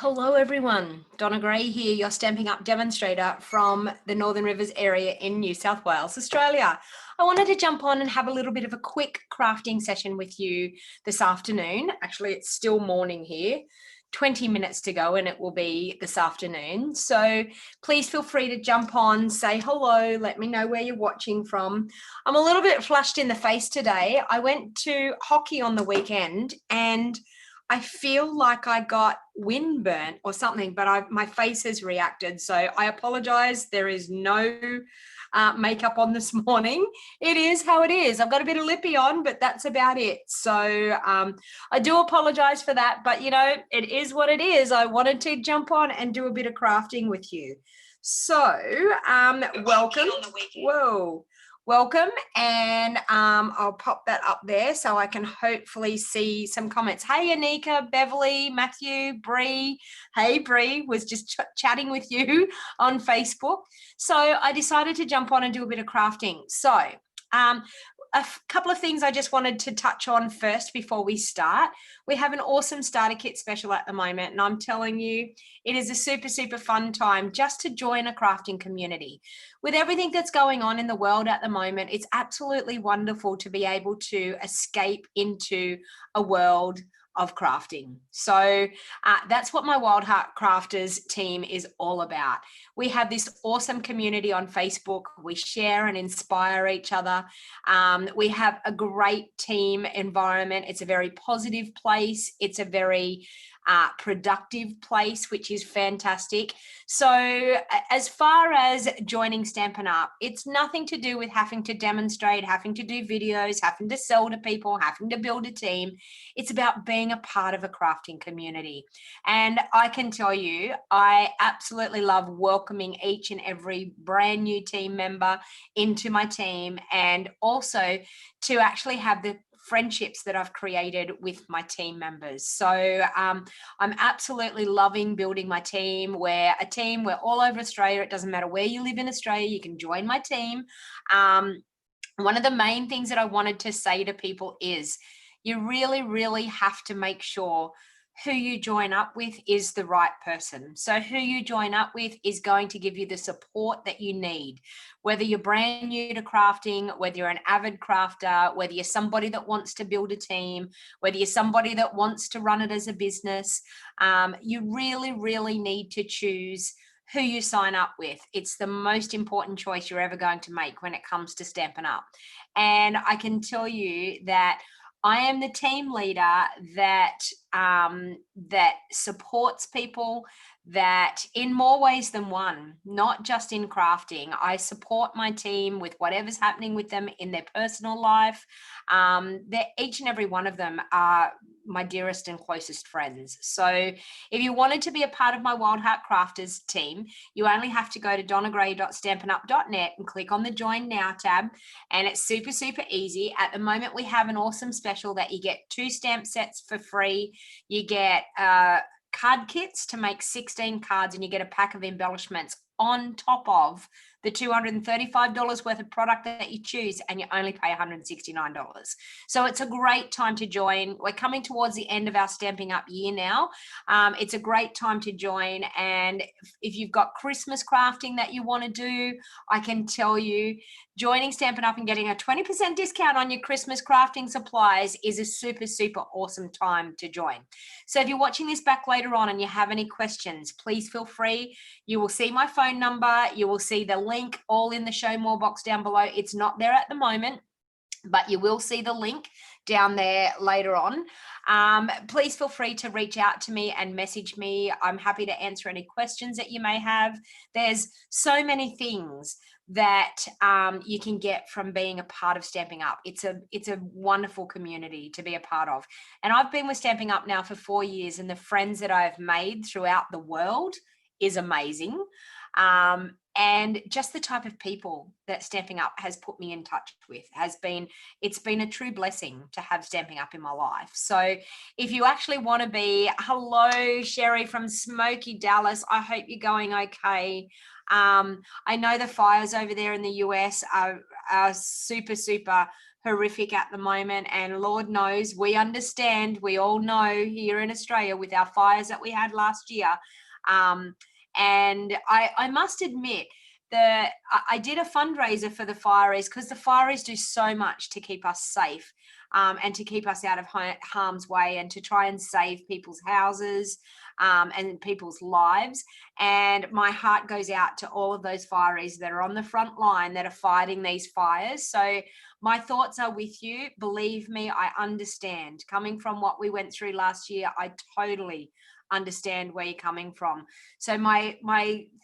Hello everyone, Donna Gray here, your Stamping Up demonstrator from the Northern Rivers area in New South Wales, Australia. I wanted to jump on and have a little bit of a quick crafting session with you this afternoon. Actually, it's still morning here, 20 minutes to go and it will be this afternoon. So please feel free to jump on, say hello, let me know where you're watching from. I'm a little bit flushed in the face today. I went to hockey on the weekend and I feel like I got windburnt or something, but my face has reacted. So I apologize. There is no makeup on this morning. It is how it is. I've got a bit of lippy on, but that's about it. So I do apologize for that, but you know, it is what it is. I wanted to jump on and do a bit of crafting with you. So welcome. Whoa. Welcome, and I'll pop that up there so I can hopefully see some comments. Hey, Anika, Beverly, Matthew, Bree. Hey, Bree, was just chatting with you on Facebook. So I decided to jump on and do a bit of crafting. So a couple of things I just wanted to touch on first before we start. We have an awesome starter kit special at the moment, and I'm telling you, it is a super, super fun time just to join a crafting community. With everything that's going on in the world at the moment, it's absolutely wonderful to be able to escape into a world of crafting. So that's what my Wild Heart Crafters team is all about. We have this awesome community on Facebook. We share and inspire each other. We have a great team environment. It's a very positive place. It's a very productive place, which is fantastic. So as far as joining Stampin' Up, it's nothing to do with having to demonstrate, having to do videos, having to sell to people, having to build a team. It's about being a part of a crafting community. And I can tell you, I absolutely love welcoming each and every brand new team member into my team, and also to actually have the friendships that I've created with my team members. So I'm absolutely loving building my team. We're a team, we're all over Australia. It doesn't matter where you live in Australia, you can join my team. One of the main things that I wanted to say to people is you really, really have to make sure who you join up with is the right person. So who you join up with is going to give you the support that you need. Whether you're brand new to crafting, whether you're an avid crafter, whether you're somebody that wants to build a team, whether you're somebody that wants to run it as a business, you really, really need to choose who you sign up with. It's the most important choice you're ever going to make when it comes to Stampin' Up. And I can tell you that I am the team leader that that supports people, that in more ways than one, not just in crafting. I support my team with whatever's happening with them in their personal life. Each and every one of them are my dearest and closest friends. So if you wanted to be a part of my Wild Heart Crafters team, you only have to go to donnagray.stampinup.net and click on the Join Now tab, and it's super, super easy. At the moment, we have an awesome special that you get 2 stamp sets for free. You get card kits to make 16 cards, and you get a pack of embellishments on top of the $235 worth of product that you choose, and you only pay $169. So it's a great time to join. We're coming towards the end of our Stamping Up year now. It's a great time to join, and if you've got Christmas crafting that you want to do, I can tell you joining Stampin' Up and getting a 20% discount on your Christmas crafting supplies is a super, super awesome time to join. So if you're watching this back later on and you have any questions, please feel free. You will see my phone number. You will see the link all in the show more box down below. It's not there at the moment, but you will see the link down there later on. Please feel free to reach out to me and message me. I'm happy to answer any questions that you may have. There's so many things that you can get from being a part of Stamping Up. It's a wonderful community to be a part of. And I've been with Stamping Up now for 4 years, and the friends that I've made throughout the world is amazing. and just the type of people that Stampin' Up has put me in touch with it's been a true blessing to have Stampin' Up in my life. So if you actually want to be, hello, Sherry from Smoky Dallas, I hope you're going okay. I know the fires over there in the US are super, super horrific at the moment, and Lord knows we understand, we all know here in Australia with our fires that we had last year. And I must admit that I did a fundraiser for the fireys, because the fireys do so much to keep us safe, and to keep us out of harm's way, and to try and save people's houses and people's lives. And my heart goes out to all of those fireys that are on the front line, that are fighting these fires. So my thoughts are with you. Believe me, I understand. Coming from what we went through last year, I totally understand where you're coming from. So my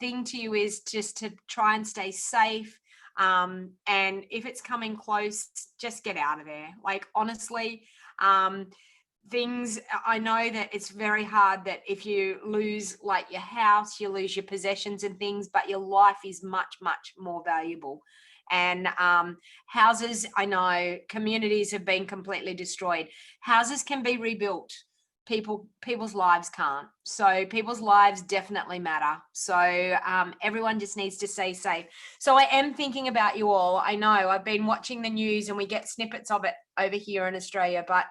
thing to you is just to try and stay safe. And if it's coming close, just get out of there. Like, honestly, things, I know that it's very hard, that if you lose like your house, you lose your possessions and things, but your life is much, much more valuable. And houses, I know communities have been completely destroyed. Houses can be rebuilt. People's lives can't. So people's lives definitely matter. So everyone just needs to stay safe. So I am thinking about you all. I know I've been watching the news and we get snippets of it over here in Australia, but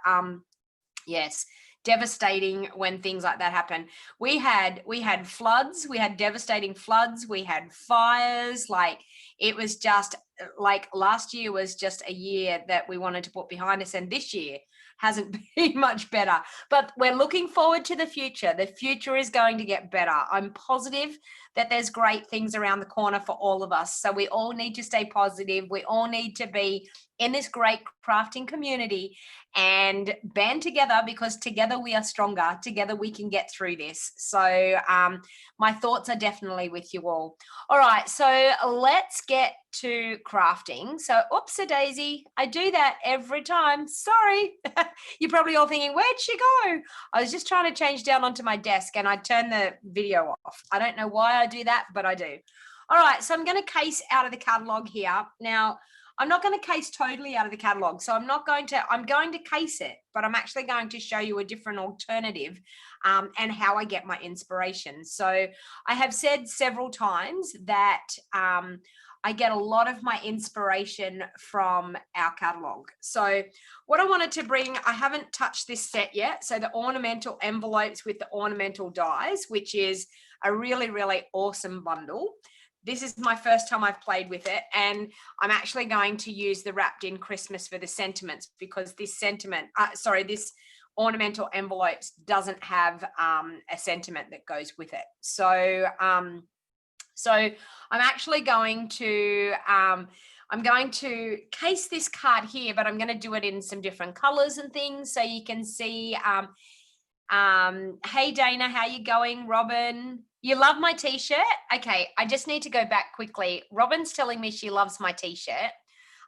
yes, devastating when things like that happen. We had floods, we had devastating floods, we had fires. Like, it was just like, last year was just a year that we wanted to put behind us, and this year hasn't been much better, but we're looking forward to the future. The future is going to get better. I'm positive that there's great things around the corner for all of us. So we all need to stay positive. We all need to be in this great crafting community and band together, because together we are stronger. Together we can get through this. So my thoughts are definitely with you all. All right, so let's get to crafting. So, oopsie daisy, I do that every time. Sorry. You're probably all thinking, where'd she go? I was just trying to change down onto my desk and I turned the video off. I don't know why I do that, but I do. All right, so I'm going to case out of the catalog here. Now, I'm not going to case totally out of the catalog. So I'm going to case it, but I'm actually going to show you a different alternative and how I get my inspiration. So I have said several times that I get a lot of my inspiration from our catalog. So what I wanted to bring, I haven't touched this set yet. So the ornamental envelopes with the ornamental dies, which is a really, really awesome bundle. This is my first time I've played with it, and I'm actually going to use the Wrapped in Christmas for the sentiments, because this this ornamental envelopes doesn't have a sentiment that goes with it. So I'm actually going to I'm going to case this card here, but I'm going to do it in some different colors and things so you can see. Hey Dana, how you going? Robin, you love my t-shirt? Okay, I just need to go back quickly. Robin's telling me she loves my t-shirt.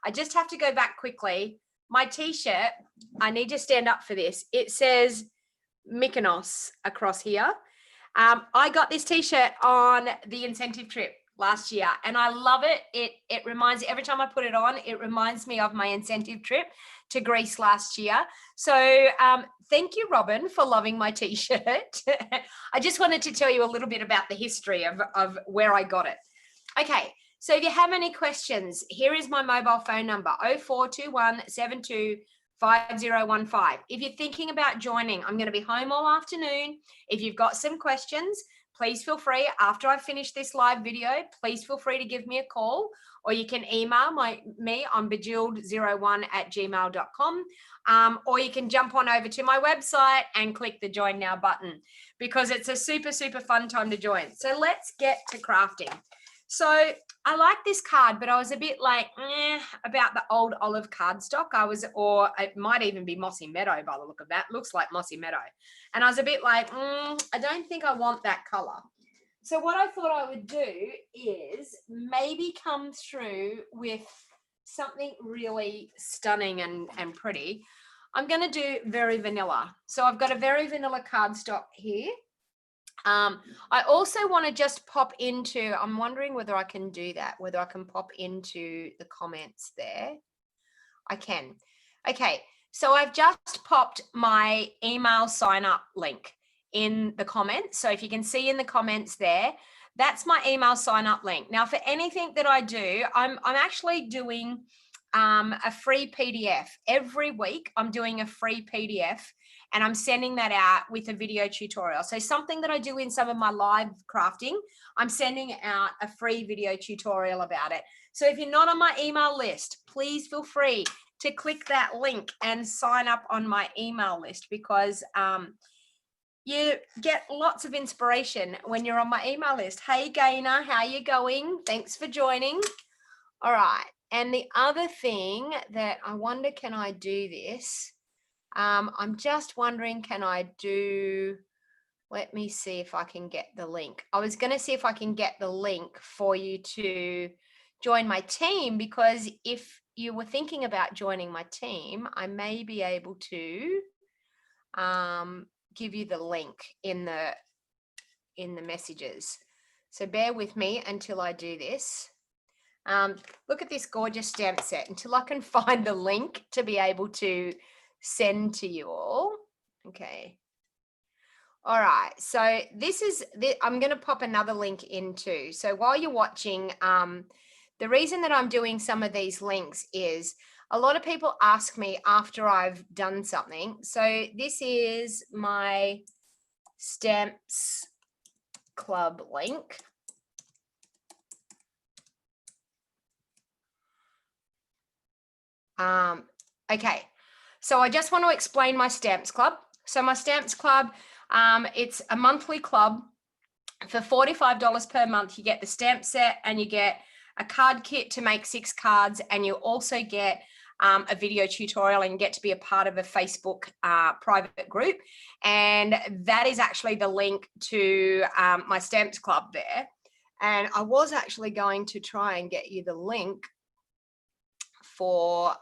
I just have to go back quickly. My t-shirt, I need to stand up for this. It says Mykonos across here. I got this t-shirt on the incentive trip last year and I love it. It reminds, every time I put it on, it reminds me of my incentive trip to Greece last year. So thank you, Robin, for loving my t-shirt. I just wanted to tell you a little bit about the history of where I got it. Okay, so if you have any questions, here is my mobile phone number, 0421 72 5015. If you're thinking about joining, I'm going to be home all afternoon. If you've got some questions, please feel free, after I finish this live video, please feel free to give me a call, or you can email me on bejeweled01@gmail.com, or you can jump on over to my website and click the join now button, because it's a super, super fun time to join. So let's get to crafting. So I like this card, but I was a bit like about the old olive cardstock. Or it might even be Mossy Meadow by the look of that. Looks like Mossy Meadow. And I was a bit like, I don't think I want that color. So what I thought I would do is maybe come through with something really stunning and pretty. I'm going to do very vanilla. So I've got a very vanilla cardstock here. I also want to just pop into, I'm wondering whether I can do that, whether I can pop into the comments there. I can. Okay, so I've just popped my email sign up link in the comments. So if you can see in the comments there, that's my email sign up link. Now for anything that I do, I'm actually doing a free PDF. Every week I'm doing a free PDF and I'm sending that out with a video tutorial. So something that I do in some of my live crafting, I'm sending out a free video tutorial about it. So if you're not on my email list, please feel free to click that link and sign up on my email list, because you get lots of inspiration when you're on my email list. Hey Gaina, how you going? Thanks for joining. All right. And the other thing that I wonder, can I do this? I'm just wondering, can I do, let me see if I can get the link. I was going to see if I can get the link for you to join my team, because if you were thinking about joining my team, I may be able to give you the link in the messages. So bear with me until I do this. Look at this gorgeous stamp set until I can find the link to be able to send to you all. Okay. All right. So this is, I'm going to pop another link in too. So while you're watching, the reason that I'm doing some of these links is a lot of people ask me after I've done something. So this is my Stamps Club link. Okay, so I just want to explain my Stamps Club. So my Stamps Club, it's a monthly club. For $45 per month, you get the stamp set and you get a card kit to make 6 cards, and you also get a video tutorial and get to be a part of a Facebook private group. And that is actually the link to my Stamps Club there. And I was actually going to try and get you the link for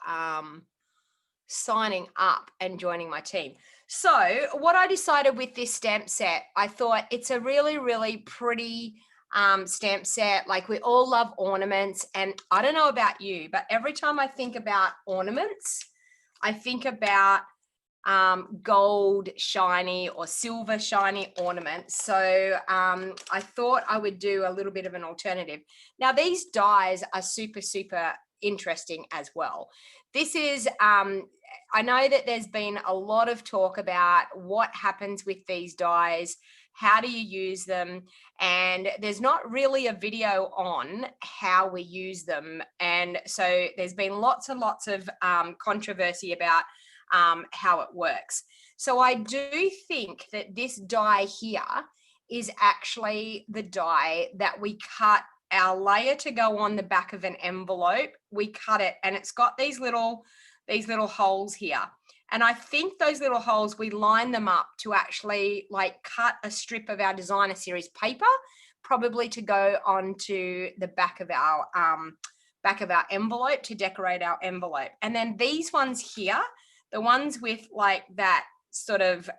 signing up and joining my team. So what I decided with this stamp set, I thought it's a really, really pretty stamp set. Like, we all love ornaments, and I don't know about you, but every time I think about ornaments, I think about gold shiny or silver shiny ornaments. So I thought I would do a little bit of an alternative. Now these dies are super, super interesting as well. This is, I know that there's been a lot of talk about what happens with these dies, how do you use them, and there's not really a video on how we use them. And so there's been lots and lots of controversy about how it works. So I do think that this die here is actually the die that we cut our layer to go on the back of an envelope. We cut it, and it's got these little holes here. And I think those little holes, we line them up to actually like cut a strip of our designer series paper, probably to go onto the back of our envelope to decorate our envelope. And then these ones here, the ones with like that sort of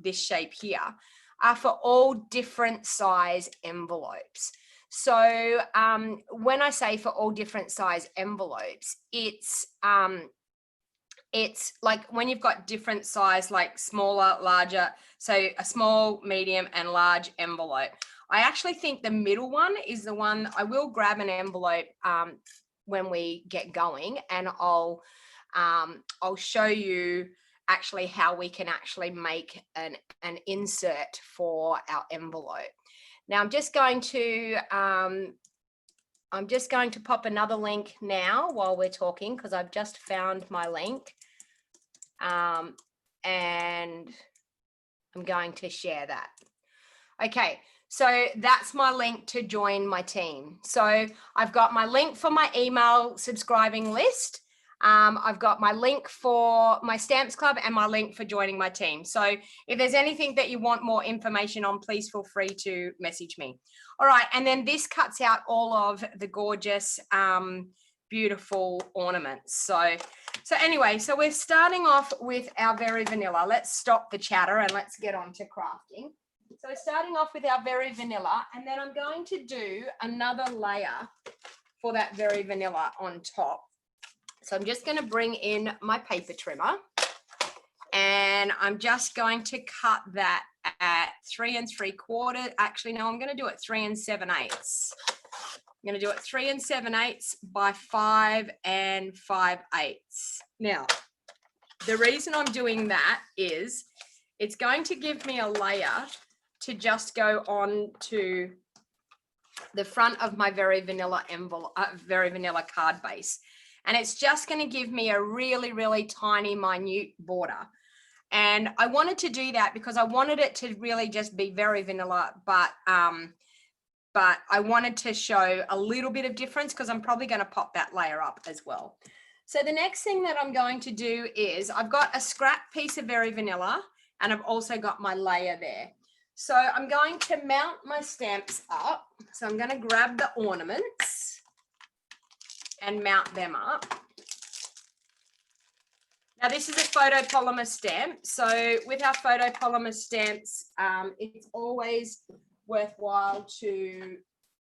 this shape here, are for all different size envelopes. So when I say for all different size envelopes, it's like when you've got different size, like smaller, larger, so a small, medium and large envelope. I actually think the middle one is the one. I will grab an envelope when we get going, and I'll show you actually how we can actually make an insert for our envelope. Now I'm just going to pop another link now while we're talking, because I've just found my link, and I'm going to share that. Okay, so that's my link to join my team. So I've got my link for my email subscribing list. I've got my link for my Stamps Club and my link for joining my team. So if there's anything that you want more information on, please feel free to message me. All right, and then this cuts out all of the gorgeous, beautiful ornaments. So anyway, so we're starting off with our very vanilla. Let's stop the chatter and let's get on to crafting. So we're starting off with our Very Vanilla, and then I'm going to do another layer for that Very Vanilla on top. So I'm just going to bring in my paper trimmer, and I'm just going to cut that at 3 3/4. Actually, no, I'm going to do it 3 7/8. I'm going to do it 3 7/8 by 5 5/8. Now, the reason I'm doing that is it's going to give me a layer to just go on to the front of my Very Vanilla envelope, Very Vanilla card base. And it's just going to give me a really, really tiny, minute border. And I wanted to do that because I wanted it to really just be Very Vanilla, but I wanted to show a little bit of difference because I'm probably going to pop that layer up as well. So the next thing that I'm going to do is I've got a scrap piece of Very Vanilla, and I've also got my layer there. So I'm going to mount my stamps up. So I'm going to grab the ornaments and mount them up. Now this is a photopolymer stamp. So with our photopolymer stamps, it's always worthwhile to,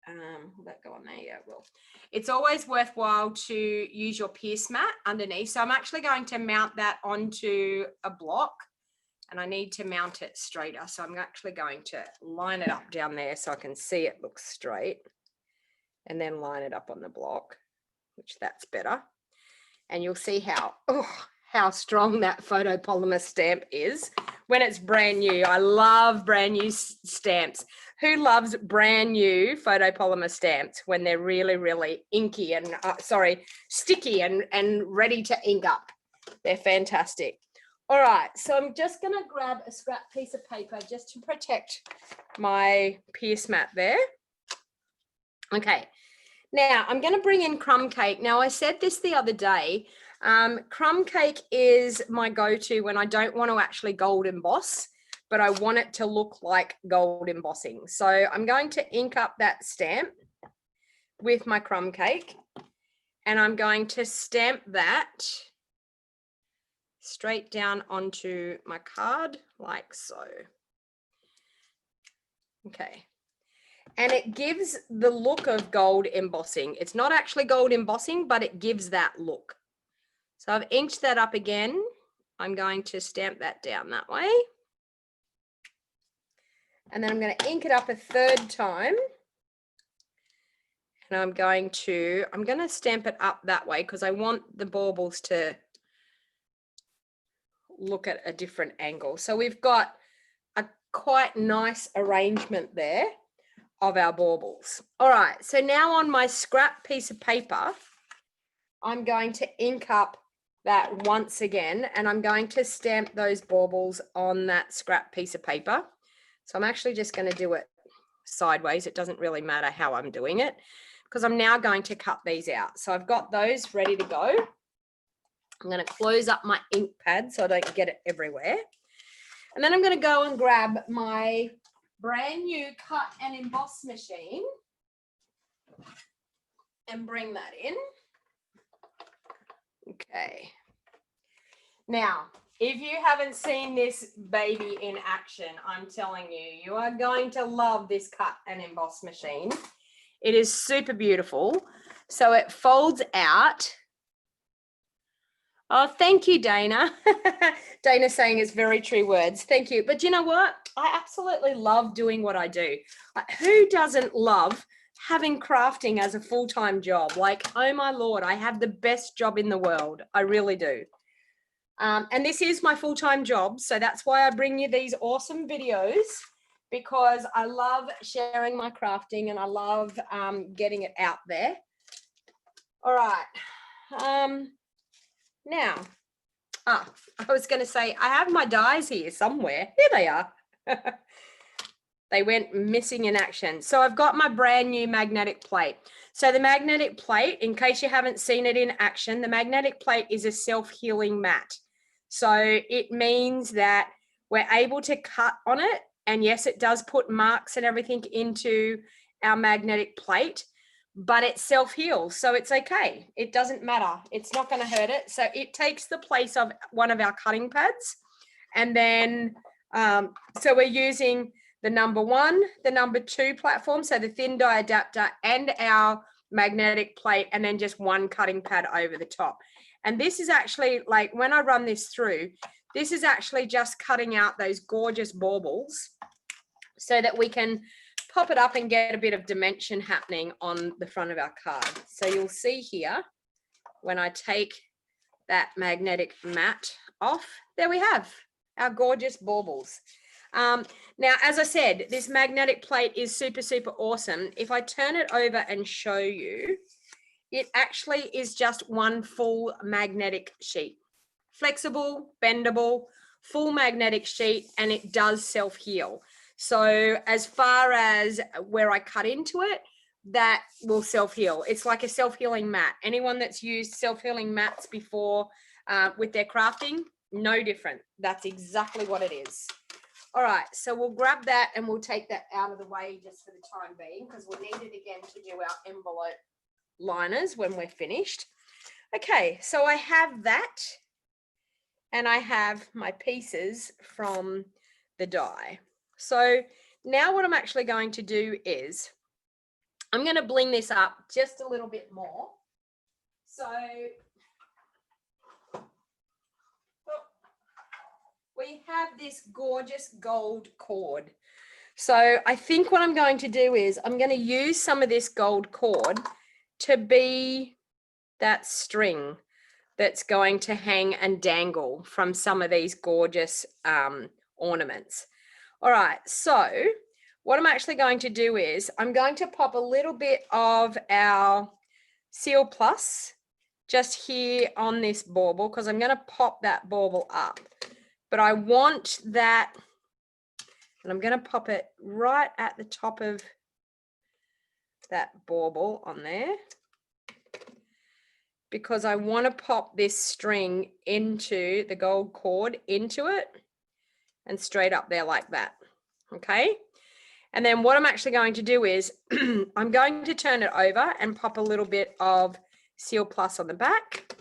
will that go on there? Yeah, it will. It's always worthwhile to use your pierce mat underneath. So I'm actually going to mount that onto a block, and I need to mount it straighter. So I'm actually going to line it up down there so I can see it looks straight, and then line it up on the block, which that's better. And you'll see how strong that photopolymer stamp is when it's brand new. I love brand new stamps. Who loves brand new photopolymer stamps when they're really, really inky and sticky and ready to ink up? They're fantastic. All right, so I'm just going to grab a scrap piece of paper just to protect my pierce mat there. Okay, now I'm going to bring in crumb cake. Now I said this the other day. Crumb cake is my go-to when I don't want to actually gold emboss, but I want it to look like gold embossing. So I'm going to ink up that stamp with my crumb cake, and I'm going to stamp that straight down onto my card like so. Okay. And it gives the look of gold embossing. It's not actually gold embossing, but it gives that look. So I've inked that up again. I'm going to stamp that down that way. And then I'm going to ink it up a third time. And I'm going to stamp it up that way because I want the baubles to look at a different angle. So we've got a quite nice arrangement there of our baubles. All right, so now on my scrap piece of paper, I'm going to ink up that once again, and I'm going to stamp those baubles on that scrap piece of paper. So I'm actually just going to do it sideways. It doesn't really matter how I'm doing it because I'm now going to cut these out. So I've got those ready to go. I'm going to close up my ink pad so I don't get it everywhere. And then I'm going to go and grab my brand new cut and emboss machine and bring that in. Okay. Now, if you haven't seen this baby in action, I'm telling you, you are going to love this cut and emboss machine. It is super beautiful. So it folds out. Oh, thank you, Dana. Dana saying it's very true words. Thank you. But you know what? I absolutely love doing what I do. Who doesn't love having crafting as a full-time job? Like, oh my Lord, I have the best job in the world. I really do. And this is my full-time job. So that's why I bring you these awesome videos, because I love sharing my crafting and I love getting it out there. All right. Now, I was going to say, I have my dies here somewhere. Here they are. They went missing in action. So I've got my brand new magnetic plate. So the magnetic plate, in case you haven't seen it in action, the magnetic plate is a self-healing mat. So it means that we're able to cut on it. And yes, it does put marks and everything into our magnetic plate, but it self-heals, so it's okay. It doesn't matter. It's not going to hurt it. So it takes the place of one of our cutting pads. And then, so we're using the number 1, the number 2 platform, so the thin die adapter and our magnetic plate, and then just one cutting pad over the top. And this is actually, like, when I run this through, this is actually just cutting out those gorgeous baubles so that we can pop it up and get a bit of dimension happening on the front of our card. So you'll see here, when I take that magnetic mat off, there we have our gorgeous baubles. Now, as I said, this magnetic plate is super, super awesome. If I turn it over and show you, it actually is just one full magnetic sheet. Flexible, bendable, full magnetic sheet, and it does self-heal. So as far as where I cut into it, that will self-heal. It's like a self-healing mat. Anyone that's used self-healing mats before with their crafting, no different. That's exactly what it is. All right, so we'll grab that and we'll take that out of the way just for the time being, because we'll need it again to do our envelope liners when we're finished. Okay, so I have that, and I have my pieces from the die. So now what I'm actually going to do is I'm going to bling this up just a little bit more. So we have this gorgeous gold cord. So I think what I'm going to do is I'm going to use some of this gold cord to be that string that's going to hang and dangle from some of these gorgeous ornaments. All right, so what I'm actually going to do is I'm going to pop a little bit of our Seal Plus just here on this bauble, because I'm going to pop that bauble up. But I want that, and I'm going to pop it right at the top of that bauble on there, because I want to pop this string into the gold cord into it and straight up there like that. Okay. And then what I'm actually going to do is I'm going to turn it over and pop a little bit of Seal Plus on the back,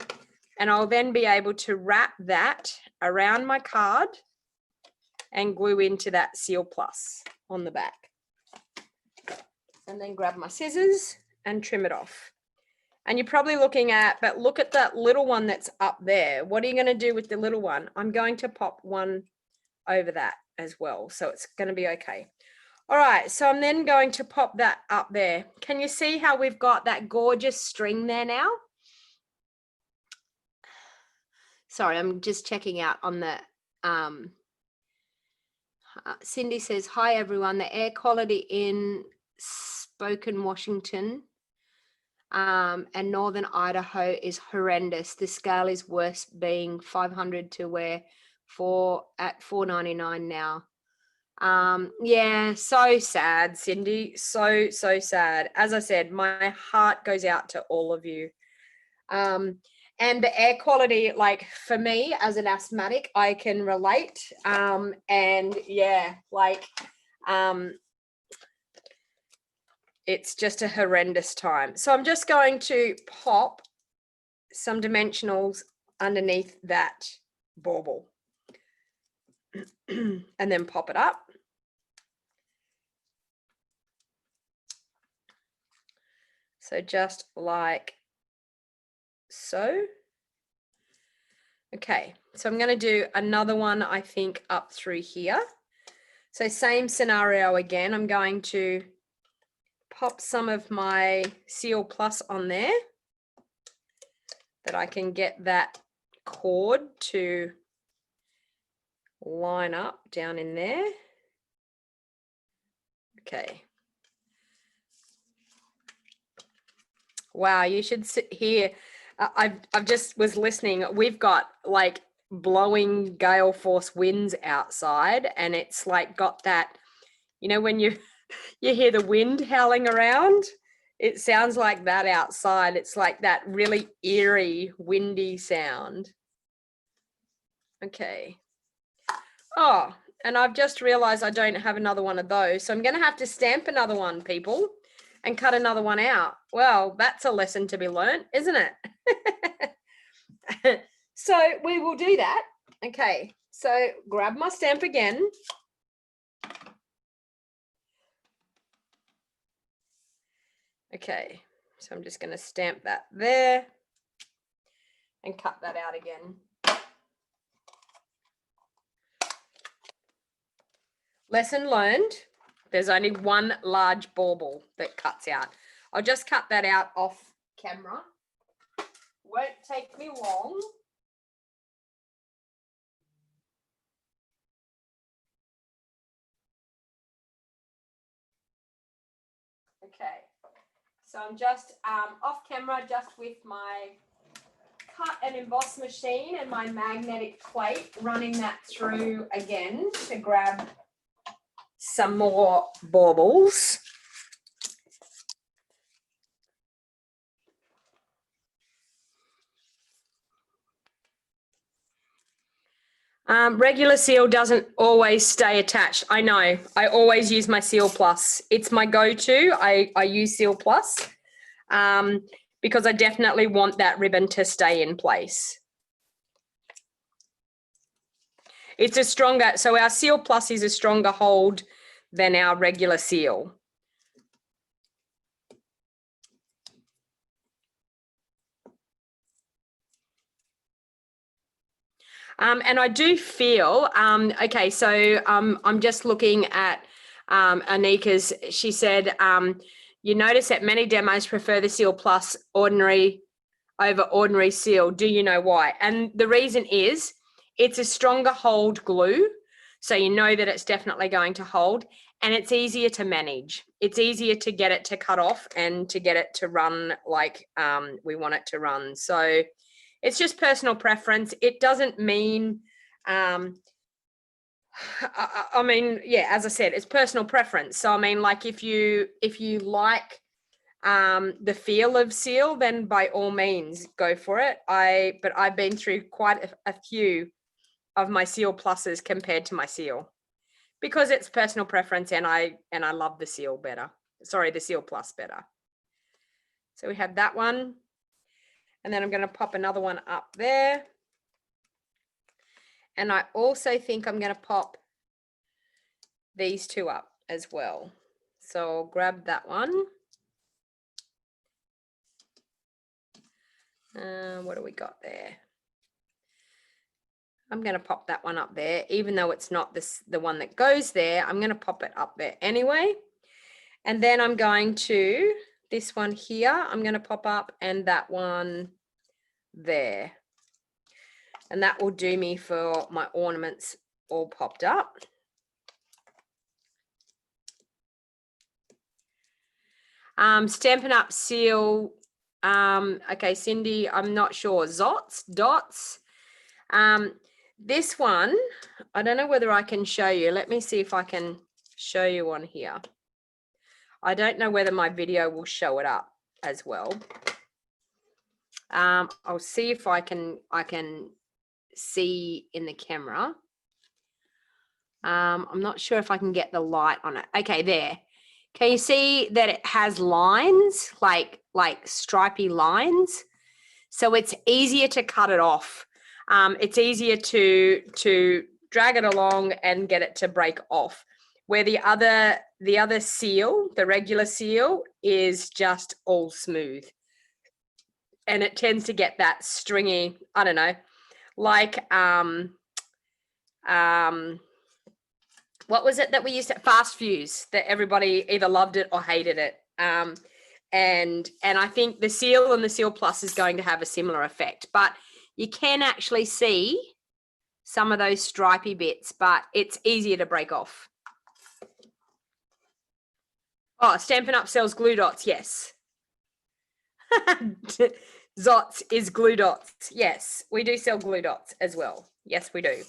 and I'll then be able to wrap that around my card and glue into that Seal Plus on the back. And then grab my scissors and trim it off. And you're probably looking at, but look at that little one that's up there. What are you going to do with the little one? I'm going to pop one over that as well, so it's going to be okay. All right, so I'm then going to pop that up there. Can you see how we've got that gorgeous string there now? Sorry, I'm just checking out on the Cindy says, hi everyone, the air quality in Spokane, Washington and northern Idaho is horrendous. The scale is worse, being 500 to where at 499 now. Yeah, so sad, Cindy, so sad. As I said, my heart goes out to all of you. And the air quality, like for me as an asthmatic, I can relate. And yeah, like it's just a horrendous time. So I'm just going to pop some dimensionals underneath that bauble and then pop it up. So just like so. Okay, so I'm going to do another one, I think, up through here. So same scenario again. I'm going to pop some of my Seal Plus on there that I can get that cord to line up down in there. Okay. Wow, you should sit here. I've just was listening. We've got like blowing gale force winds outside, and it's like got that, you know, when you hear the wind howling around, it sounds like that outside. It's like that really eerie, windy sound. Okay. Oh, and I've just realized I don't have another one of those, so I'm going to have to stamp another one, people, and cut another one out. Well, that's a lesson to be learned, isn't it? So we will do that. Okay, so grab my stamp again. Okay, so I'm just going to stamp that there and cut that out again. Lesson learned, there's only one large bauble that cuts out. I'll just cut that out off camera. Won't take me long. Okay, so I'm just off camera just with my cut and emboss machine and my magnetic plate, running that through again to grab some more baubles. Regular seal doesn't always stay attached. I know. I always use my Seal Plus. It's my go-to. I use Seal Plus because I definitely want that ribbon to stay in place. It's a stronger, so our Seal Plus is a stronger hold than our regular seal. And I do feel, okay, so I'm just looking at Anika's, she said, you notice that many demos prefer the Seal Plus ordinary over ordinary seal. Do you know why? And the reason is it's a stronger hold glue. So you know that it's definitely going to hold, and it's easier to manage. It's easier to get it to cut off and to get it to run like we want it to run. So it's just personal preference. It doesn't mean, I mean, yeah, as I said, it's personal preference. So I mean, like if you like the feel of seal, then by all means go for it. But I've been through quite a few of my Seal Pluses compared to my seal, because it's personal preference, and I love the seal better. Sorry, the Seal Plus better. So we have that one. And then I'm going to pop another one up there. And I also think I'm going to pop these two up as well. So I'll grab that one. What do we got there? I'm going to pop that one up there, even though it's not the one that goes there. I'm going to pop it up there anyway. And then I'm going to, this one here, I'm going to pop up, and that one there. And that will do me for my ornaments all popped up. Stampin' Up seal. Okay, Cindy, I'm not sure. Dots. This one, I don't know whether I can show you. Let me see if I can show you on here. I don't know whether my video will show it up as well. I'll see if I can see in the camera. I'm not sure if I can get the light on it. Okay, there. Can you see that it has lines, like stripy lines? So it's easier to cut it off. It's easier to drag it along and get it to break off. Where the other seal, the regular seal, is just all smooth. And it tends to get that stringy, I don't know, like what was it that we used to, fast fuse, that everybody either loved it or hated it. And I think the seal and the Seal Plus is going to have a similar effect, but you can actually see some of those stripy bits, but it's easier to break off. Oh, Stampin' Up sells glue dots, yes. Zots is glue dots. Yes, we do sell glue dots as well. Yes, we do.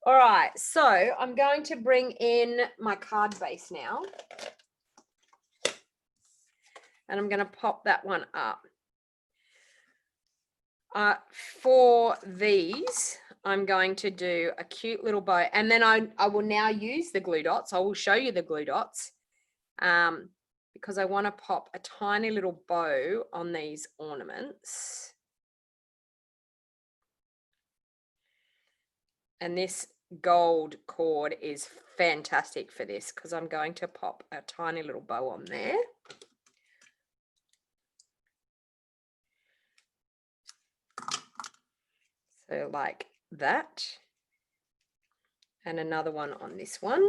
All right, so I'm going to bring in my card base now. And I'm going to pop that one up. For these, I'm going to do a cute little bow. And then I will now use the glue dots. I will show you the glue dots. Because I want to pop a tiny little bow on these ornaments. And this gold cord is fantastic for this, because I'm going to pop a tiny little bow on there. So like that. And another one on this one.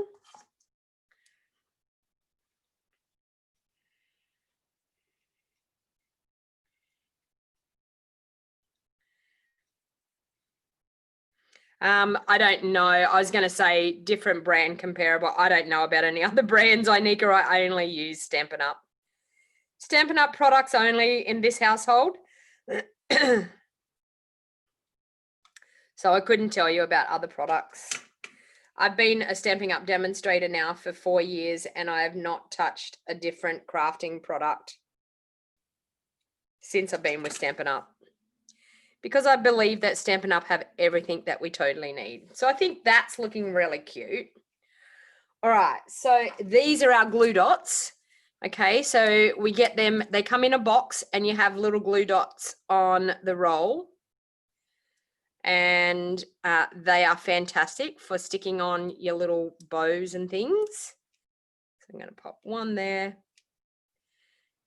I don't know. I was going to say different brand comparable. I don't know about any other brands, Inika. I only use Stampin' Up. Stampin' Up products only in this household. So I couldn't tell you about other products. I've been a Stampin' Up demonstrator now for 4 years, and I have not touched a different crafting product since I've been with Stampin' Up, because I believe that Stampin' Up have everything that we totally need. So I think that's looking really cute. All right, so these are our glue dots. Okay, so we get them, they come in a box and you have little glue dots on the roll. And they are fantastic for sticking on your little bows and things. So I'm going to pop one there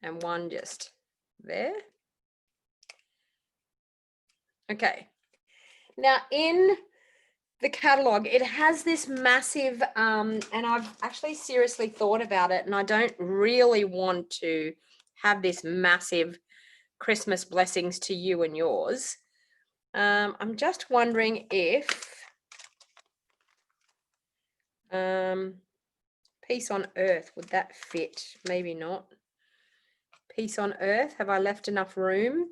and one just there. Okay. Now in the catalog, it has this massive, and I've actually seriously thought about it, and I don't really want to have this massive Christmas blessings to you and yours. I'm just wondering if Peace on Earth, would that fit? Maybe not. Peace on Earth, have I left enough room?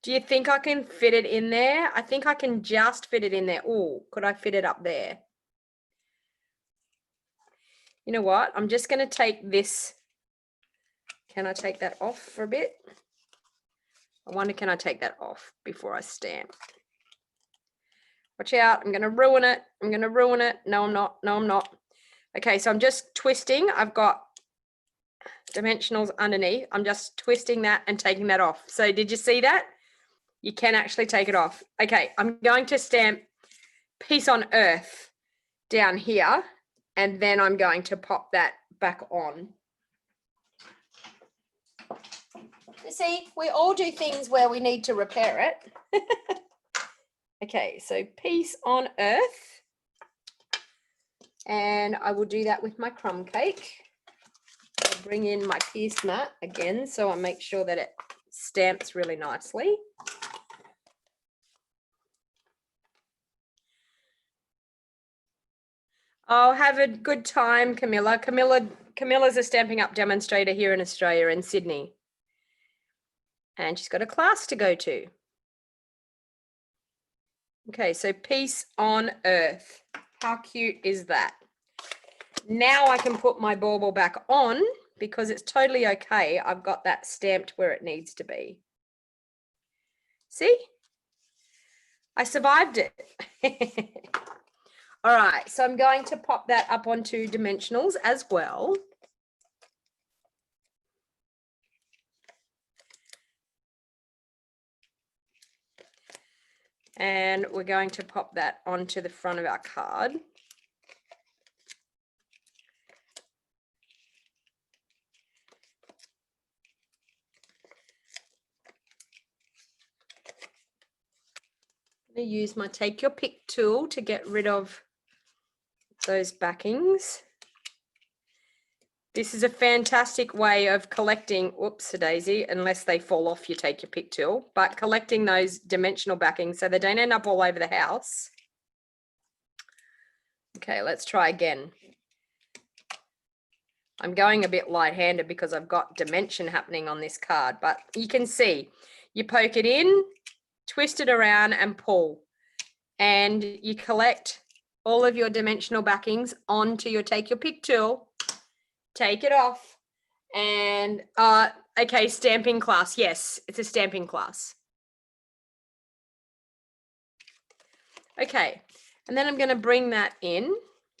Do you think I can fit it in there? I think I can just fit it in there. Oh, could I fit it up there? You know what? I'm just going to take this. Can I take that off for a bit? I wonder, can I take that off before I stamp? Watch out. I'm going to ruin it. I'm going to ruin it. No, I'm not. No, I'm not. Okay, so I'm just twisting. I've got dimensionals underneath. I'm just twisting that and taking that off. So did you see that? You can actually take it off. Okay, I'm going to stamp Peace on Earth down here, and then I'm going to pop that back on. You see, we all do things where we need to repair it. Okay, so Peace on Earth. And I will do that with my crumb cake. I'll bring in my piece mat again, so I make sure that it stamps really nicely. Oh, have a good time, Camilla. Camilla's a Stampin' Up demonstrator here in Australia, in Sydney. And she's got a class to go to. Okay, so Peace on Earth. How cute is that? Now I can put my bauble back on because it's totally okay. I've got that stamped where it needs to be. See? I survived it. All right, so I'm going to pop that up onto dimensionals as well. And we're going to pop that onto the front of our card. I'm going to use my Take Your Pick tool to get rid of those backings. This is a fantastic way of collecting, whoops, a daisy, unless they fall off your Take Your Pick tool, but collecting those dimensional backings so they don't end up all over the house. Okay, let's try again. I'm going a bit light-handed because I've got dimension happening on this card, but you can see, you poke it in, twist it around and pull, and you collect all of your dimensional backings onto your Take Your Pick tool, take it off, and okay, stamping class. Yes, it's a stamping class. Okay, and then I'm going to bring that in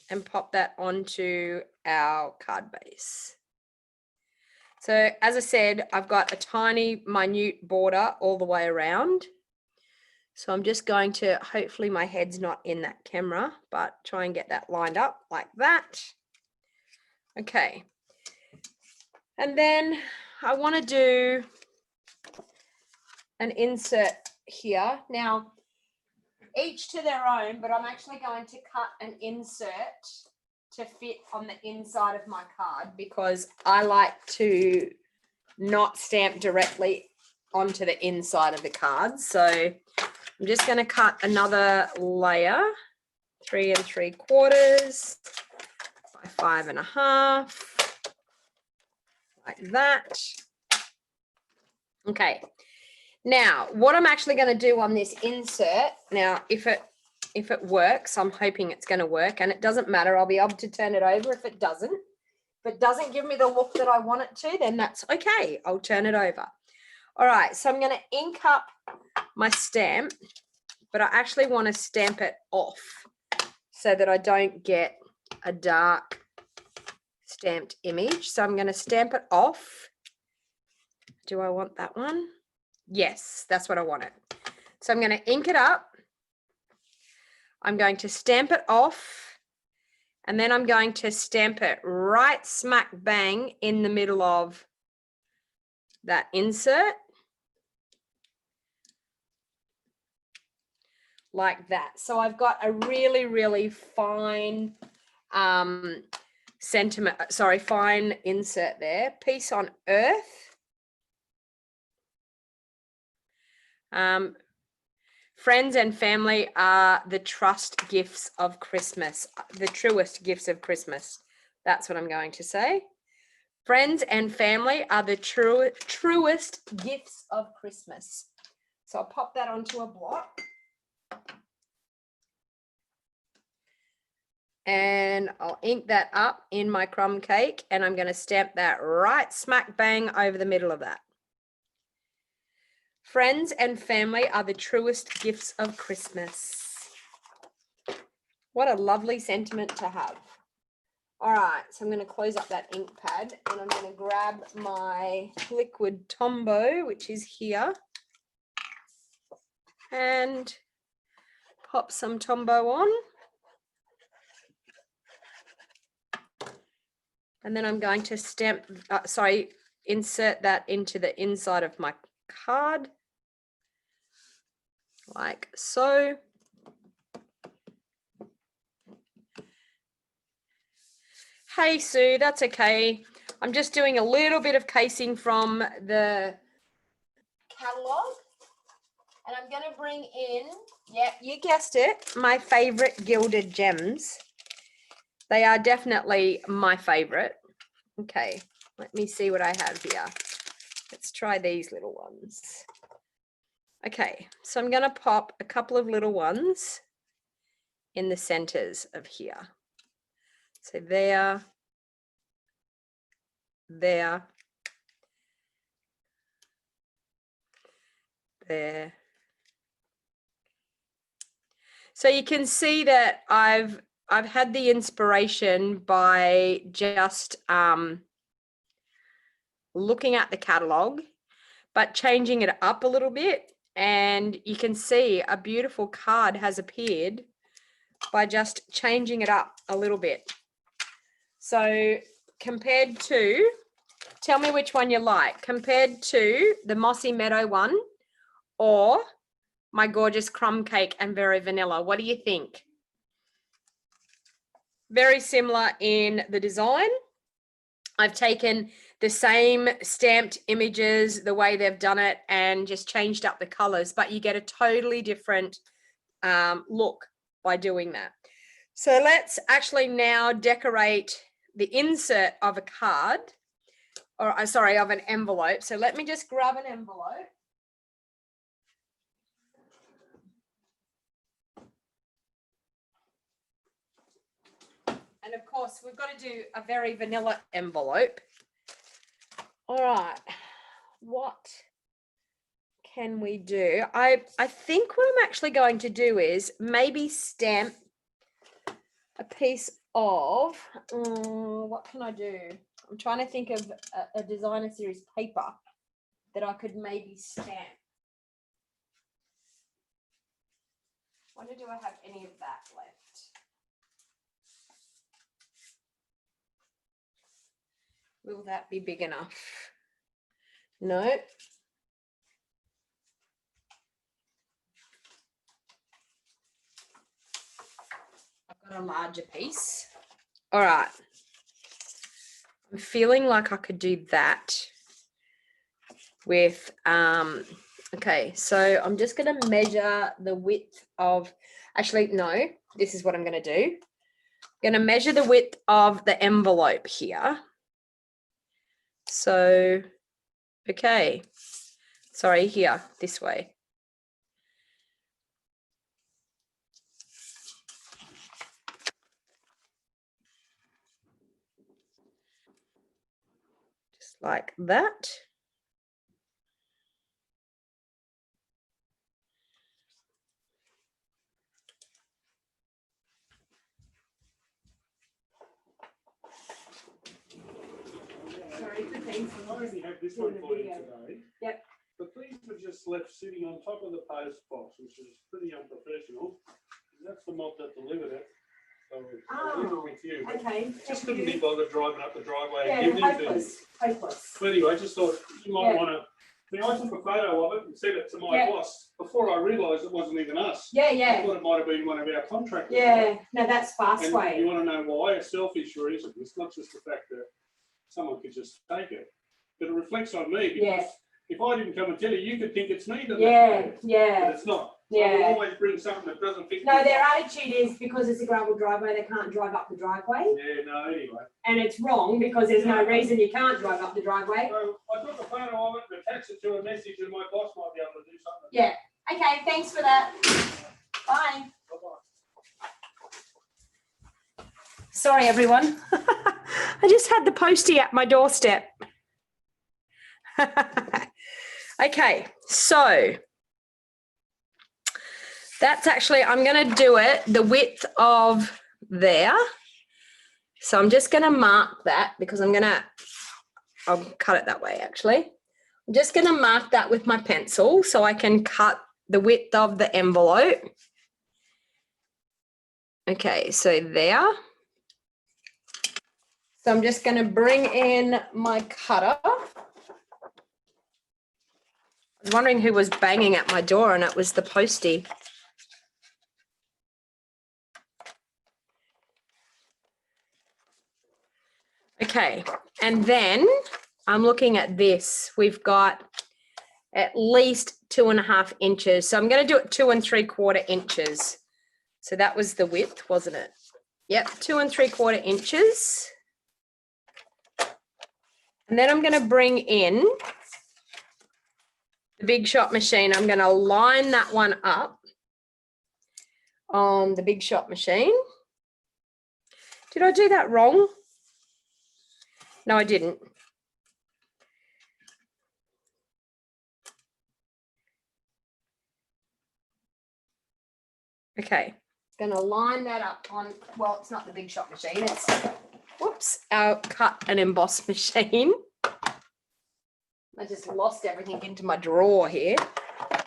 and pop that onto our card base. So as I said, I've got a tiny minute border all the way around. So I'm just going to, hopefully my head's not in that camera, but try and get that lined up like that. Okay. And then I want to do an insert here. Now, each to their own, but I'm actually going to cut an insert to fit on the inside of my card because I like to not stamp directly onto the inside of the card. So I'm just going to cut another layer, 3 3/4 by 5 1/2, like that. Okay. Now, what I'm actually going to do on this insert, now if it works, I'm hoping it's going to work, and it doesn't matter. I'll be able to turn it over if it doesn't. If it doesn't give me the look that I want it to, then that's okay. I'll turn it over. All right, so I'm going to ink up my stamp, but I actually want to stamp it off so that I don't get a dark stamped image. So I'm going to stamp it off. Do I want that one? Yes, that's what I wanted. So I'm going to ink it up. I'm going to stamp it off, and then I'm going to stamp it right smack bang in the middle of that insert, like that. So I've got a really, really fine fine insert there. Peace on earth. Friends and family are the truest gifts of Christmas, the truest gifts of Christmas. That's what I'm going to say. Friends and family are the truest gifts of Christmas. So I'll pop that onto a block. And I'll ink that up in my crumb cake, and I'm going to stamp that right smack bang over the middle of that. Friends and family are the truest gifts of Christmas. What a lovely sentiment to have. All right, so I'm going to close up that ink pad, and I'm going to grab my liquid Tombow, which is here, and pop some Tombow on. And then I'm going to insert that into the inside of my card, like so. Hey, Sue, that's okay. I'm just doing a little bit of casing from the catalogue, and I'm going to bring in, yeah, you guessed it, my favorite gilded gems. They are definitely my favorite. Okay, let me see what I have here. Let's try these little ones. Okay, so I'm going to pop a couple of little ones in the centers of here. So there, there, there. So you can see that I've had the inspiration by just looking at the catalogue, but changing it up a little bit, and you can see a beautiful card has appeared by just changing it up a little bit. So compared to, tell me which one you like, compared to the Mossy Meadow one or my gorgeous crumb cake and very vanilla. What do you think? Very similar in the design. I've taken the same stamped images, the way they've done it, and just changed up the colors, but you get a totally different look by doing that. So let's actually now decorate the insert of a card, or sorry, of an envelope. So let me just grab an envelope. And of course, we've got to do a very vanilla envelope. All right, what can we do? I think what I'm actually going to do is maybe stamp a piece of, what can I do? I'm trying to think of a designer series paper that I could maybe stamp. I wonder, do I have any of that left? Will that be big enough? No. a larger piece. All right. I'm feeling like I could do that with, okay, so I'm just going to measure the width of, actually, no, this is what I'm going to do. I'm going to measure the width of the envelope here. So, okay, sorry, here, this way. Just like that. Sorry for things. I only have this one for you today. Yep. But these were just left sitting on top of the post box, which is pretty unprofessional. That's the mob that delivered it. So I'll leave it with you. Okay. Just couldn't be bothered driving up the driveway Yeah, and giving it to you. hopeless. Hopeless. But anyway, I just thought you might want to. I mean, I took a photo of it and sent it to my boss before I realised it wasn't even us. Yeah, I thought it might have been one of our contractors. Yeah, no, that's fast And way. you want to know why? A selfish reason. It's not just the fact that someone could just take it, but it reflects on me because if I didn't come and tell you, you could think it's me that left it, but it's not. So I will always bring something that doesn't fit. No, their attitude is because it's a gravel driveway, they can't drive up the driveway. Yeah, no, anyway. And it's wrong because there's no reason you can't drive up the driveway. So I took a photo of it and attached it to a message, and my boss might be able to do something. Yeah. Okay, thanks for that. Bye. Bye-bye. Sorry, everyone. I just had the postie at my doorstep. Okay, so that's actually, I'm going to do it the width of there. So I'm just going to mark that because I'll cut it that way actually. I'm just going to mark that with my pencil so I can cut the width of the envelope. Okay, so there. So I'm just going to bring in my cutter. I was wondering who was banging at my door, and it was the postie. Okay, and then I'm looking at this. We've got at least 2.5 inches. So I'm going to do it 2 3/4 inches. So that was the width, wasn't it? Yep, 2 3/4 inches. And then I'm going to bring in the Big Shot machine. I'm going to line that one up on the Big Shot machine. Did I do that wrong? No, I didn't. Okay, going to line that up on, well, it's not the Big Shot machine, it's, whoops, our cut and emboss machine. I just lost everything into my drawer here.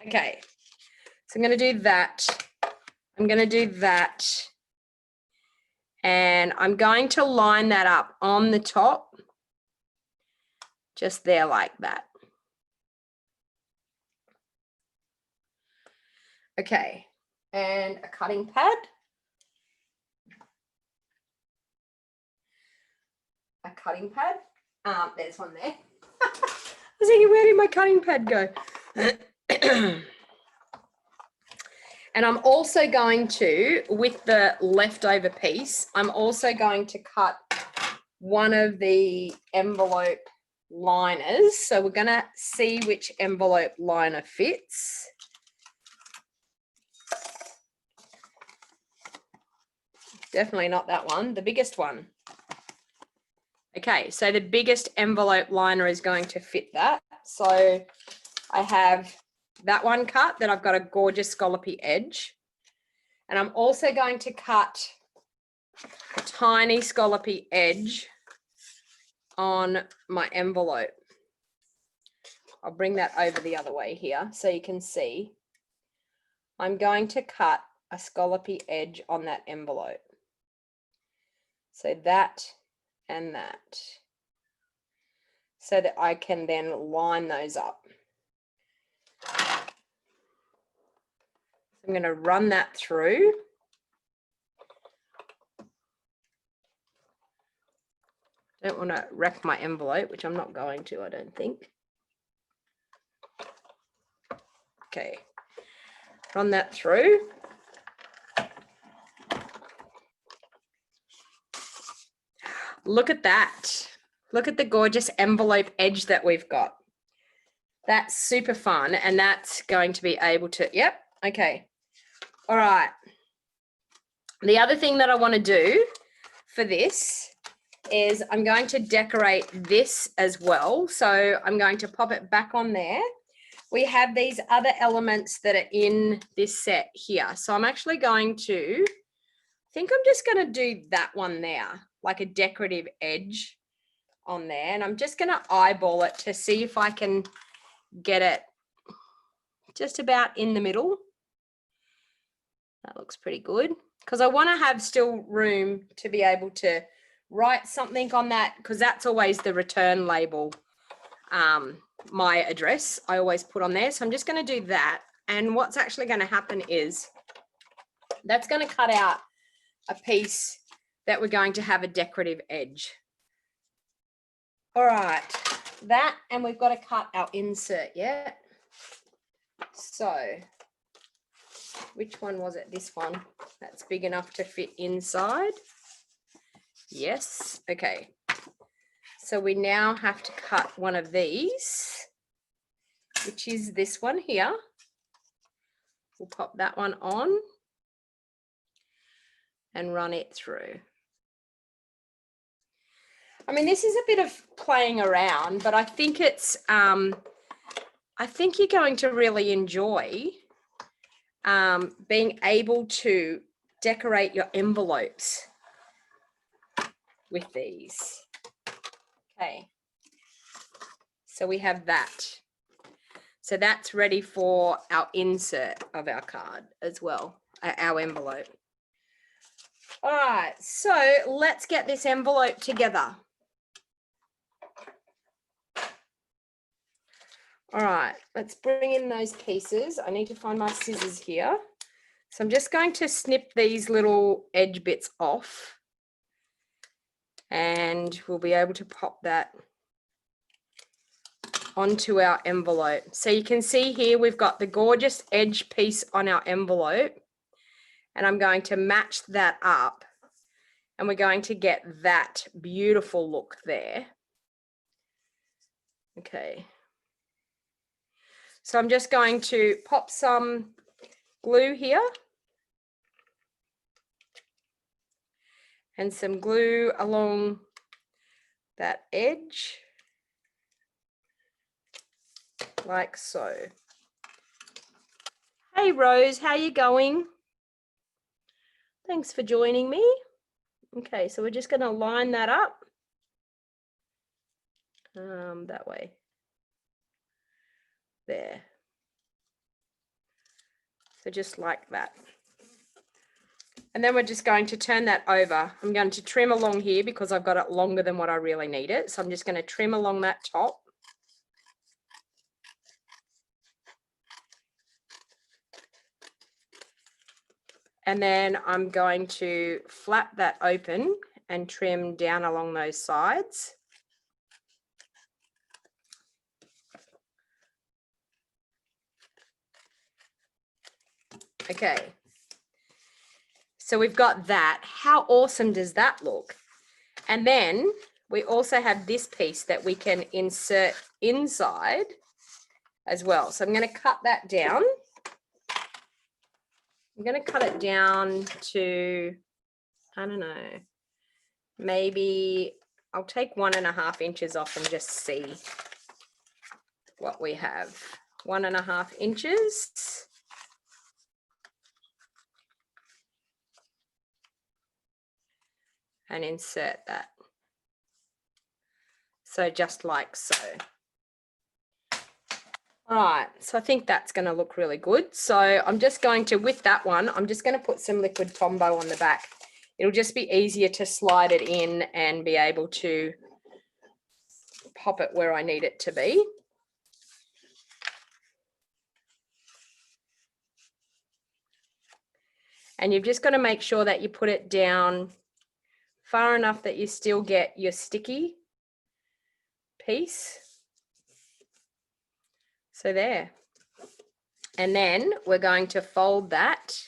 Okay, so I'm going to do that. I'm going to do that. And I'm going to line that up on the top. Just there like that. Okay, and a cutting pad. A cutting pad. There's one there. I was thinking, where did my cutting pad go? And I'm also going to, with the leftover piece, I'm also going to cut one of the envelope liners. So we're going to see which envelope liner fits. Definitely not that one, the biggest one. Okay, so the biggest envelope liner is going to fit that. So I have that one cut that I've got a gorgeous scallopy edge. And I'm also going to cut a tiny scallopy edge on my envelope. I'll bring that over the other way here so you can see. I'm going to cut a scallopy edge on that envelope. So that and that. So that I can then line those up. I'm going to run that through. Don't want to wreck my envelope, which I'm not going to, I don't think. Okay, run that through. Look at that. Look at the gorgeous envelope edge that we've got. That's super fun, and that's going to be able to, yep, okay. All right. The other thing that I want to do for this is I'm going to decorate this as well. So I'm going to pop it back on there. We have these other elements that are in this set here. So I'm actually going to, I think I'm just going to do that one there, like a decorative edge on there. And I'm just going to eyeball it to see if I can get it just about in the middle. That looks pretty good, because I want to have still room to be able to write something on that, because that's always the return label, my address I always put on there. So I'm just going to do that, and what's actually going to happen is that's going to cut out a piece that we're going to have a decorative edge. All right, that, and we've got to cut our insert yet. So which one was it? This one. That's big enough to fit inside. Yes. Okay. So we now have to cut one of these, which is this one here. We'll pop that one on and run it through. I mean, this is a bit of playing around, but I think it's, I think you're going to really enjoy being able to decorate your envelopes with these. Okay, so we have that. So that's ready for our insert of our card as well, our envelope. All right, so let's get this envelope together. All right, let's bring in those pieces. I need to find my scissors here. So I'm just going to snip these little edge bits off, and we'll be able to pop that onto our envelope. So you can see here we've got the gorgeous edge piece on our envelope, and I'm going to match that up, and we're going to get that beautiful look there. Okay. So I'm just going to pop some glue here and some glue along that edge, like so. Hey Rose, how you going? Thanks for joining me. Okay, so we're just going to line that up that way. There. So just like that. And then we're just going to turn that over. I'm going to trim along here because I've got it longer than what I really need it. So I'm just going to trim along that top. And then I'm going to flap that open and trim down along those sides. Okay, so we've got that. How awesome does that look? And then we also have this piece that we can insert inside as well. So I'm going to cut that down. I'm going to cut it down to, I don't know, maybe I'll take 1.5 inches off and just see what we have. 1.5 inches. And insert that. So just like so. All right, so I think that's going to look really good. So I'm just going to, with that one, I'm just going to put some liquid Tombow on the back. It'll just be easier to slide it in and be able to pop it where I need it to be. And you've just got to make sure that you put it down far enough that you still get your sticky piece. So there. And then we're going to fold that.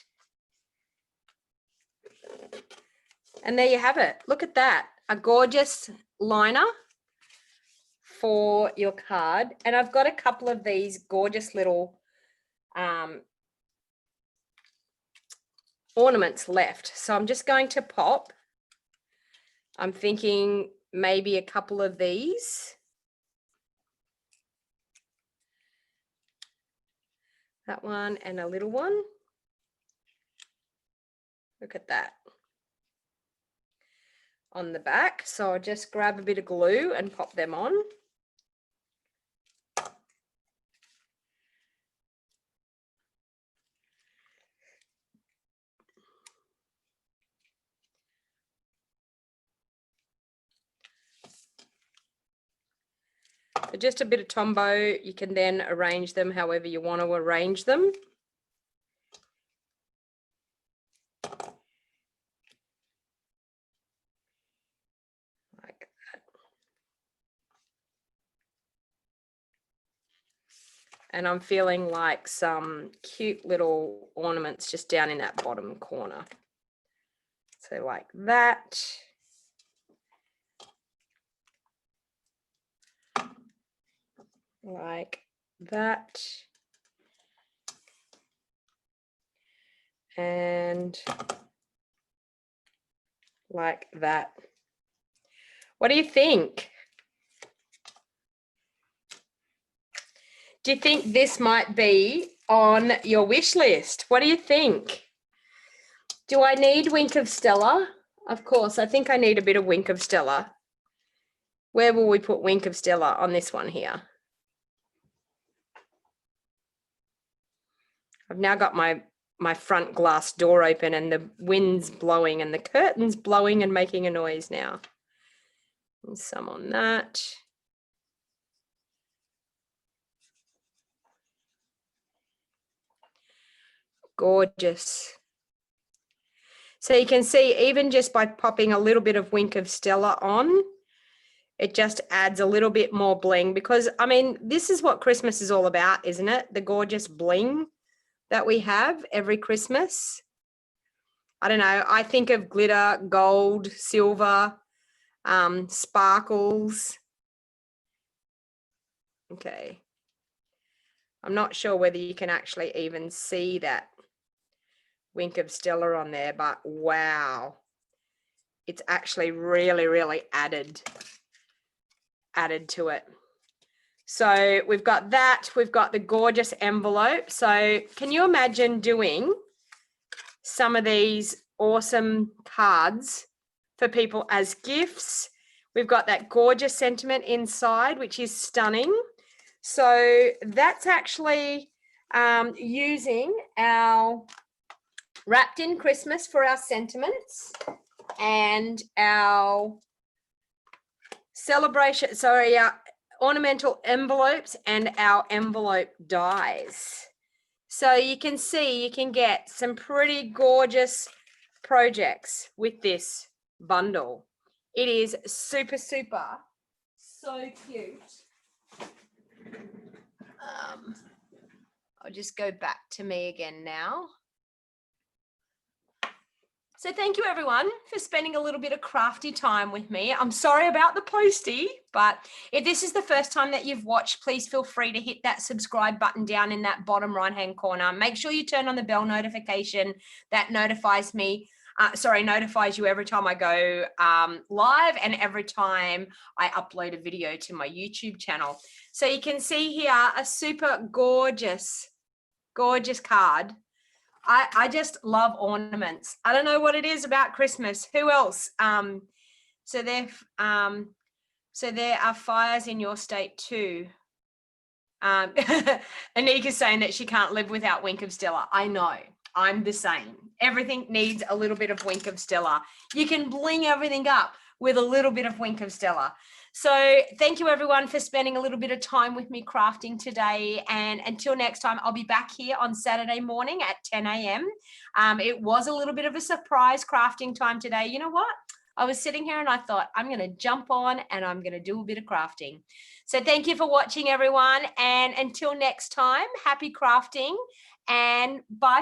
And there you have it. Look at that. A gorgeous liner for your card. And I've got a couple of these gorgeous little ornaments left. So I'm just going to pop. I'm thinking maybe a couple of these. That one and a little one. Look at that. On the back. So I'll just grab a bit of glue and pop them on. So just a bit of Tombow. You can then arrange them however you want to arrange them. Like that. And I'm feeling like some cute little ornaments just down in that bottom corner. So like that. Like that. And like that. What do you think? Do you think this might be on your wish list? What do you think? Do I need Wink of Stella? Of course, I think I need a bit of Wink of Stella. Where will we put Wink of Stella on this one here? I've now got my front glass door open and the wind's blowing and the curtain's blowing and making a noise now. And some on that. Gorgeous. So you can see even just by popping a little bit of Wink of Stella on, it just adds a little bit more bling because, I mean, this is what Christmas is all about, isn't it? The gorgeous bling that we have every Christmas. I don't know. I think of glitter, gold, silver, sparkles. Okay. I'm not sure whether you can actually even see that Wink of Stella on there, but wow. It's actually really, really added to it. So we've got that, we've got the gorgeous envelope. So can you imagine doing some of these awesome cards for people as gifts? We've got that gorgeous sentiment inside, which is stunning. So that's actually using our Wrapped in Christmas for our sentiments and our celebration, sorry, our ornamental envelopes and our envelope dies. So you can see you can get some pretty gorgeous projects with this bundle. It is super, super, so cute. I'll just go back to me again now. So thank you everyone for spending a little bit of crafty time with me. I'm sorry about the postie, but if this is the first time that you've watched, please feel free to hit that subscribe button down in that bottom right-hand corner. Make sure you turn on the bell notification that notifies me, notifies you every time I go live and every time I upload a video to my YouTube channel. So you can see here a super gorgeous, gorgeous card. I just love ornaments. I don't know what it is about Christmas. Who else? So there are fires in your state too. Anika's saying that she can't live without Wink of Stella. I know. I'm the same. Everything needs a little bit of Wink of Stella. You can bling everything up with a little bit of Wink of Stella. So thank you everyone for spending a little bit of time with me crafting today. And until next time, I'll be back here on Saturday morning at 10 a.m. It was a little bit of a surprise crafting time today. You know what? I was sitting here and I thought, I'm going to jump on and I'm going to do a bit of crafting. So thank you for watching, everyone. And until next time, happy crafting and bye.